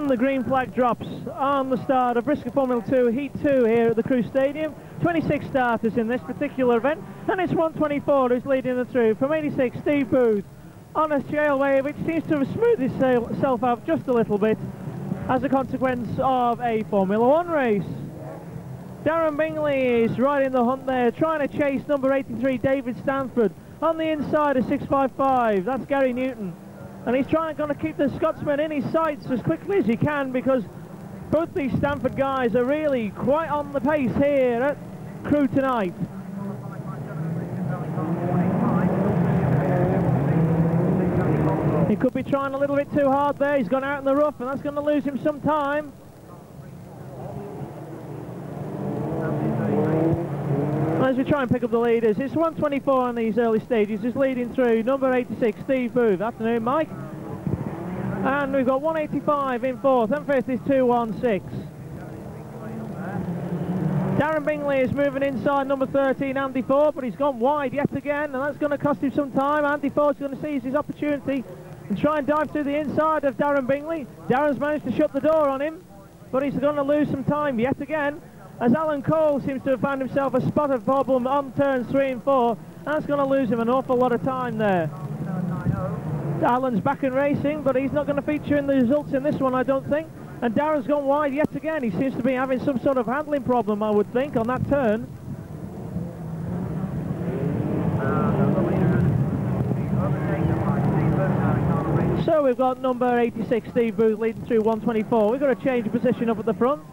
And the green flag drops on the start of BriSCA Formula 2 Heat 2 here at the Crewe Stadium. 26 starters in this particular event, and it's 124 who's leading them through. From 86, Steve Booth on a straightaway which seems to have smoothed itself out just a little bit as a consequence of a Formula 1 race. Darren Bingley is right in the hunt there, trying to chase number 83 David Stanford on the inside of 655. That's Gary Newton, and he's going to keep the Scotsman in his sights as quickly as he can, because both these Stanford guys are really quite on the pace here at Crewe tonight. He could be trying a little bit too hard there. He's gone out in the rough, and that's going to lose him some time. As we try and pick up the leaders, it's 124 on these early stages. He's leading through number 86, Steve Booth. Afternoon, Mike. And we've got 185 in fourth, and fifth is 216. Darren Bingley is moving inside number 13, Andy Ford, but he's gone wide yet again, and that's going to cost him some time. Andy Ford's going to seize his opportunity and try and dive through the inside of Darren Bingley. Darren's managed to shut the door on him, but he's going to lose some time yet again, as Alan Cole seems to have found himself a spot of problem on turns 3 and 4, and that's going to lose him an awful lot of time there. Alan's back in racing, but he's not going to feature in the results in this one, I don't think. And Darren's gone wide yet again. He seems to be having some sort of handling problem, I would think, on that turn. So we've got number 86, Steve Booth, leading through 124. We've got to change position up at the front.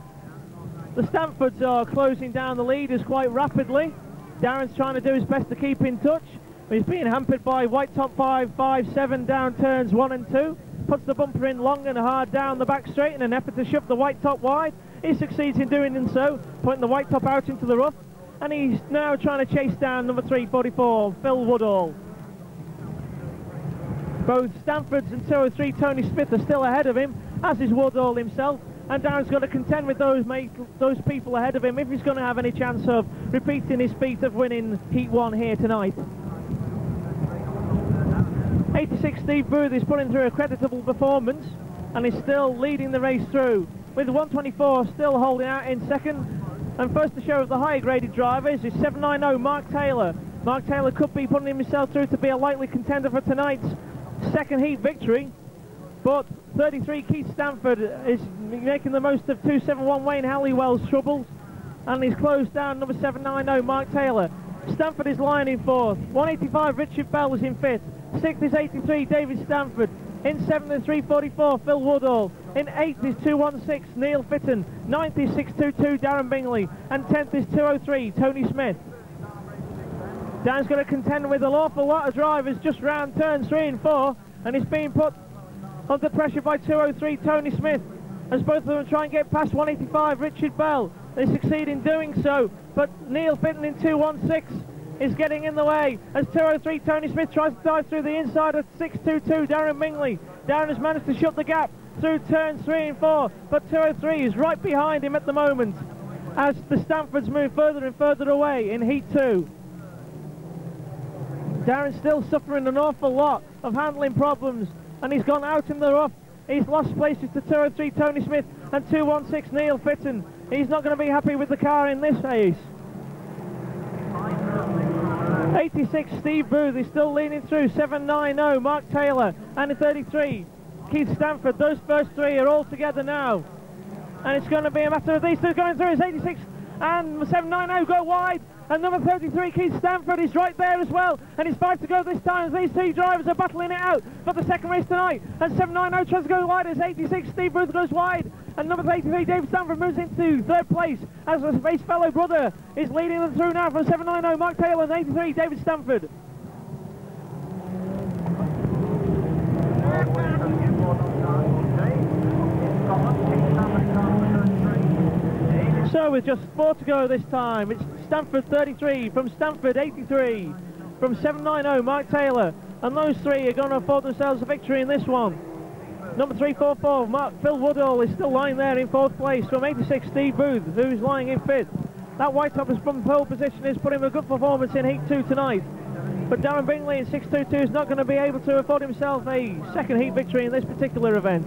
The Stanfords are closing down the leaders quite rapidly. Darren's trying to do his best to keep in touch. He's being hampered by white top 5, 5, 7 down turns 1 and 2. Puts the bumper in long and hard down the back straight in an effort to shove the white top wide. He succeeds in doing so, putting the white top out into the rough. And he's now trying to chase down number 344, Phil Woodall. Both Stanfords and 203 Tony Smith are still ahead of him, as is Woodall himself. And Darren's got to contend with those people ahead of him if he's going to have any chance of repeating his feat of winning Heat 1 here tonight. 86 Steve Booth is putting through a creditable performance and is still leading the race through, with 124 still holding out in second. And first to show of the higher graded drivers is 790 Mark Taylor. Mark Taylor could be putting himself through to be a likely contender for tonight's second heat victory, but 33 Keith Stanford is making the most of 271 Wayne Halliwell's troubles, and he's closed down number 790 Mark Taylor. Stanford is lying in fourth. 185 Richard Bell is in fifth. 6th is 83 David Stanford. In 7th is 344 Phil Woodall. In 8th is 216 Neil Fitton. 9th is 622 Darren Bingley. And 10th is 203 Tony Smith. Dan's going to contend with an awful lot of drivers just round turns 3 and 4, and he's being put under pressure by 203 Tony Smith, as both of them try and get past 185 Richard Bell. They succeed in doing so, but Neil Fitton in 216 is getting in the way as 203 Tony Smith tries to dive through the inside of 622 Darren Bingley. Darren has managed to shut the gap through turns 3 and 4, but 203 is right behind him at the moment as the Stanfords move further and further away in Heat 2. Darren's still suffering an awful lot of handling problems, and he's gone out in the rough. He's lost places to 203 Tony Smith and 216 Neil Fitton. He's not going to be happy with the car in this race. 86 Steve Booth is still leading through. 790 Mark Taylor, and in 33 Keith Stanford. Those first three are all together now, and it's going to be a matter of these two going through. It's 86 and 790 go wide, and number 33 Keith Stanford is right there as well, and it's 5 to go this time as these two drivers are battling it out for the second race tonight. And 790 tries to go wide as 86 Steve Booth goes wide, and number 83 David Stanford moves into third place as his fellow brother is leading them through now from 790 Mark Taylor and 83 David Stanford. So with just 4 to go this time, it's Stanford 33 from Stanford 83 from 790 Mark Taylor, and those three are going to afford themselves a victory in this one. Number 344 Phil Woodall is still lying there in fourth place from 86 Steve Booth, who's lying in fifth. That white top is from pole position, is putting a good performance in Heat 2 tonight, but Darren Bingley in 622 is not going to be able to afford himself a second heat victory in this particular event.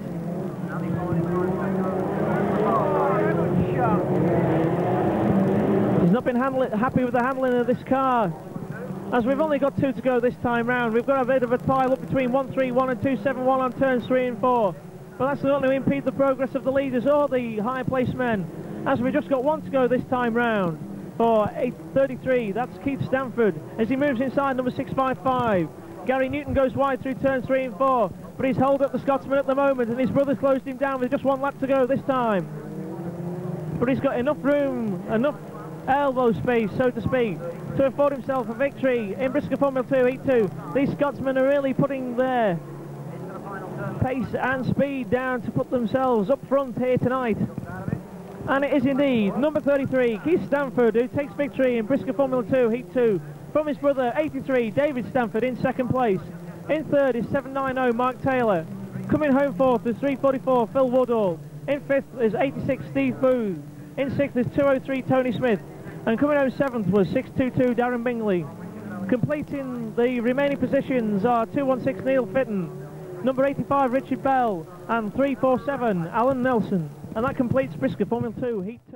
He's not been happy with the handling of this car. As we've only got 2 to go this time round, we've got a bit of a pile up between 131 and 271 on turns 3 and 4. But that's not going to impede the progress of the leaders or the higher placed men, as we've just got 1 to go this time round. For 8.33, that's Keith Stanford, as he moves inside number 655. Gary Newton goes wide through turns 3 and 4, but he's held up the Scotsman at the moment, and his brother's closed him down with just 1 lap to go this time. But he's got enough room, enough elbow space, so to speak, to afford himself a victory in BriSCA Formula 2 Heat 2. These Scotsmen are really putting their pace and speed down to put themselves up front here tonight. And it is indeed number 33, Keith Stanford, who takes victory in BriSCA Formula 2 Heat 2 from his brother 83, David Stanford, in second place. In third is 790, Mark Taylor. Coming home fourth is 344, Phil Woodall. In fifth is 86, Steve Booth. In sixth is 203, Tony Smith. And coming home seventh was 622, Darren Bingley. Completing the remaining positions are 216, Neil Fitton, number 85, Richard Bell, and 347, Alan Nelson. And that completes BriSCA Formula 2 Heat 2.